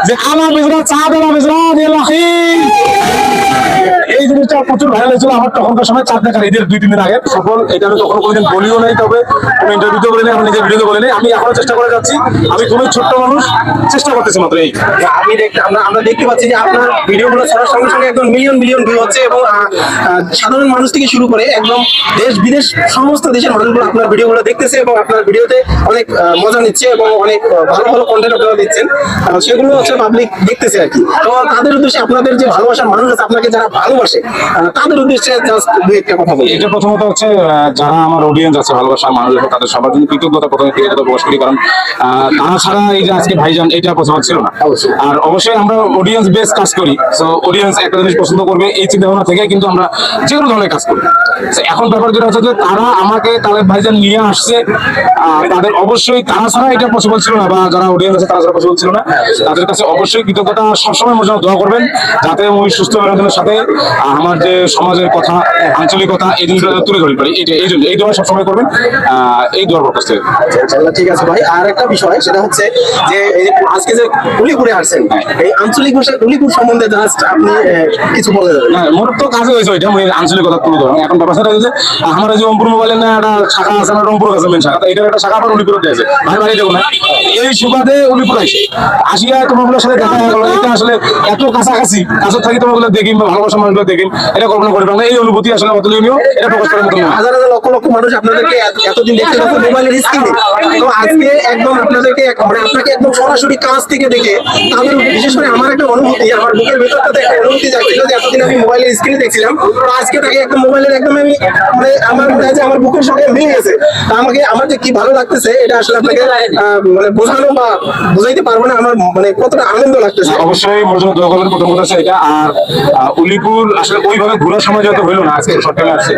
যে আমার বেজরা চা দেওয়া বেজরা এই জিনিসটা প্রচুর ভাইরাল হয়েছিল আমার তখনকার সময় চাঁদ দেখার ঈদের 2-3 দিন আগে। সফল এটা আমি কখনো কোনোদিন বলিও নাই, তবে কোনো ইন্টারভিউতে বলি নাই, আমার নিজের ভিডিওতে বলি নাই। আমি এখনো চেষ্টা করে যাচ্ছি, আমি খুবই ছোট্ট মানুষ, চেষ্টা করতেছি মাত্র এই। আমরা দেখতে পাচ্ছি যে আপনার ভিডিওগুলো ছাড়ার সঙ্গে সঙ্গে একদম মিলিয়ন মিলিয়ন ভিউ হচ্ছে এবং সাধারণ মানুষ থেকে শুরু করে একদম দেশ বিদেশ সমস্ত দেশের মানুষগুলো আপনার ভিডিওগুলো দেখতেছে এবং আপনার ভিডিওতে অনেক মজা নিচ্ছে এবং অনেক ভালো ভালো কন্টেন্ট আপনারা দিচ্ছেন, সেগুলো হচ্ছে পাবলিক দেখতেছে আর কি। তো তাদের উদ্দেশ্যে আপনাদের যে ভালোবাসার মানুষ আছে, আপনাকে যারা ভালোবাসে তাদের উদ্দেশ্যে জাস্ট দুই একটা কথা বলি। এটা প্রথমত হচ্ছে যারা আমার অডিয়েন্স আছে, ভালোবাসার মানুষ আছে, তাদের সবার জন্য কৃতজ্ঞতা প্রথমে প্রকাশ করি, কারণ তারা ছাড়া এই যে আজকে ভাইজান এটা প্রথম ছিল না। আর অবশ্যই আমরা অডিয়েন্স বেস কাজ করি, তো অডিয়েন্স একটা জিনিস পছন্দ করবে এই চিন্তা ভাবনা থেকে কিন্তু আমরা যে কোনো ধরনের কাজ করি। এখন ব্যাপার যেটা হচ্ছে যে তারা আমাকে তাদের ভাইজান নিয়ে আসছে, তাদের অবশ্যই তারা ছাড়া এটা পসিবল ছিল না, বা যারা অডিয়েন্স আছে তারা ছাড়া পসিবল ছিল না। তাদের কাছে অবশ্যই কৃতজ্ঞতা, সবসময় আমার জন্য দোয়া করবেন যাতে আমি সুস্থ বিনোদনের সাথে আমার যে সমাজের কথা, আঞ্চলিকতা, এই জিনিসগুলো তুলে ধরতে পারি। এই জন্য এই দোয়া সবসময় করবেন, এই দোয়ার পর কাছ থেকে। ঠিক আছে ভাই, আর একটা বিষয় সেটা হচ্ছে যে আজকে যে উলিপুরে আসছেন, এই আঞ্চলিক ভাষায় উলিপুর সম্বন্ধে জাস্ট আপনি কিছু বলে দেবেন। না, মোর তো কাজে হয়েছে ওইটা, আমি আঞ্চলিকতা তুলে ধরুন। এখন ব্যাপারটা হচ্ছে আমার যে রংপুর মোবাইলের না একটা শাখা আছে না, রংপুর কাছে মেন শাখা, এটার একটা শাখা আবার উলিপুরে দিয়েছে, ভাই ভাই দেখো না, এই সুবাদে উলিপুর আসে আসিয়া তোমাগুলোর সাথে দেখা গেল। এটা আসলে এত কাছাকাছি, কাছে থাকি তোমাগুলো দেখি বা ভালোবাসার মানুষগুলো দেখি, এটা কল্পনা করে পারলাম না। এই অনুভূতি আসলে অতুলনীয়, এটা প্রকাশ করার মতো। হাজার হাজার লক্ষ লক্ষ মানুষ আপনাদেরকে এতদিন দেখতে পাচ্ছে মোবাইলের স্ক্রিনে, তো আজকে একদম আপনাদেরকে মানে আপনাকে একদম সরাসরি কাছ থেকে দেখে তাদের বিশেষ করে আমার একটা অনুভূতি, আমার বুকের ভেতরটাতে একটা অনুভূতি যাচ্ছিল যে এতদিন আমি মোবাইলের স্ক্রিনে দেখছিলাম, তো আজকে তাকে একদম মোবাইলের একদম আমি মানে আমার মনে হয় যে আমার বুকের সঙ্গে মিলে গেছে। তা আমার যে কি ভালো লাগতেছে এটা আসলে আপনাকে মানে বোঝানো বা বুঝাইতে পারবো না আমার মানে কতটা আনন্দ লাগতেছে। অবশ্যই মোর জন্য দোয়া করবেন প্রথম কথা এটা। আর উলিপুর আসলে ওইভাবে ঘোরার সময় যত হইলো না, আজকে শর্ট টাইমে আসছে,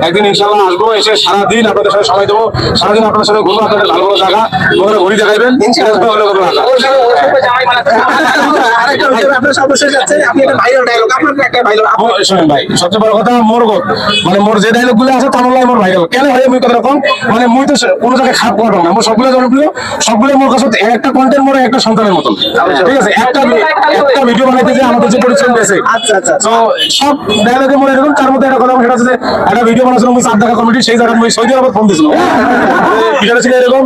একদিন ইনশাল্লাহ আসবো, এসে সারাদিন আপনাদের সাথে সময় দেবো, সারাদিন আপনাদের সাথে ঘুরবো, আপনাদের ভালো ভালো জায়গা ঘুরি দেখাইবেন। ভাই সবচেয়ে বড় কথা মোর মানে মোর যে ডায়লগ গুলো আছে তার মোর ভাইরাল কেন হয় আমি কথা রকম, মানে মুই তো কোনো জায়গায় খারাপ করবো না, মোর সবগুলো জনপ্রিয়, সবগুলো মোর কাছে একটা কন্টেন্ট মোর একটা সন্তানের মতন। ঠিক আছে, একটা ভিডিও বানাইতে যে আমাদের যে পরিশ্রম দিয়েছে, তো সব ডায়লগে মোর এরকম। তার মধ্যে একটা কথা সেটা হচ্ছে একটা ভিডিও বানাচ্ছিল মুই চাঁদ দেখা কমিটি, সেই জায়গায় মুই সৌদি আরব ফোন দিয়েছিল। ভিডিওটা ছিল এরকম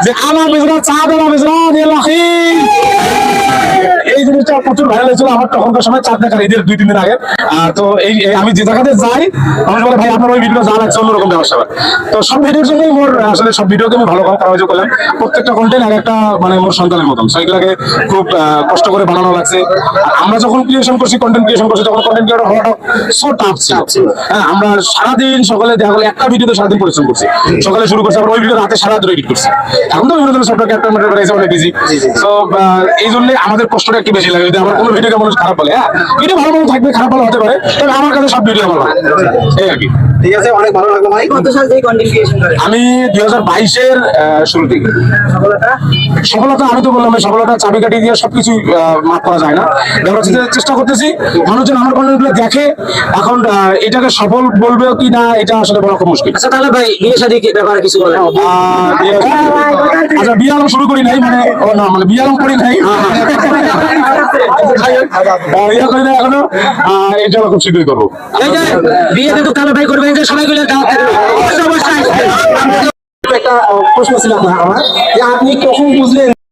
যে আমার বেজরা চা দেওয়া বেজরা এই জিনিসটা প্রচুর ভাইরাল হয়েছিল আমার তখনকার সময় চাঁদ দেখার ঈদের 2-3 দিন আগে। তো এই আমি যে জায়গাতে যাই মানুষ বলে ভাই আপনার ওই ভিডিও যা লাগছে অন্যরকম ব্যবসা। তো সব ভিডিওর জন্যই মোর আসলে সব ভিডিওকে আমি ভালো করার করলাম, প্রত্যেকটা কন্টেন্ট আর একটা মানে মোর সন্তানের মতন, সেইগুলোকে খুব কষ্ট করে বানানো লাগছে। আমরা যখন ক্রিয়েশন করছি, কন্টেন্ট ক্রিয়েশন করছি, তখন কন্টেন্ট ক্রিয়েটর হওয়াটা সো টাফ ছিল। হ্যাঁ, আমরা সারাদিন সকালে দেখা গেলো একটা ভিডিওতে সারাদিন পরিশ্রম করছি, সকালে শুরু করছি, আবার ওই ভিডিও রাতে সারা এডিট করছি। এখন তো বিভিন্ন ধরনের সফটওয়্যার ক্যাপ্টার অনেক বিজি, তো এই জন্য আমাদের কষ্টটা একটু বেশি লাগে। যদি আমার কোনো ভিডিওকে মানুষ খারাপ বলে, হ্যাঁ ভিডিও ভালো ভালো থাকবে, খারাপ ভালো হতে পারে, তবে আমার কাছে সব ভিডিও ভালো হয়, এই আর কি। ঠিক আছে, অনেক ভালো লাগলো ভাই। কত সাল থেকে কন্টেন্ট ক্রিয়েশন করেন? আমি 2022-এর শুরু থেকে। সফলতা আমি তো বললাম, সফলতা চাবিকাঠি দিয়ে সবকিছু মাপ করা যায় না। চেষ্টা করতেছি মানুষজন আমার কন্টেন্টগুলো দেখে, এখন এটাকে সফল বলবে কি না এটা আসলে বলা খুব মুশকিল। আচ্ছা তাহলে ভাই বিয়ে শাদী ব্যাপারে কিছু বলেন। আচ্ছা, বিয়ে আলম শুরু করি নাই, মানে না মানে বিয়ে আলম করি নাই, ইয়ে করি না এখনো, এটা খুব শীঘ্রই করবো। বিয়ে কিন্তু তাহলে ভাই করবেন যে সবাই গুলো একটা প্রশ্ন ছিল আমার, যে আপনি কখন বুঝলেন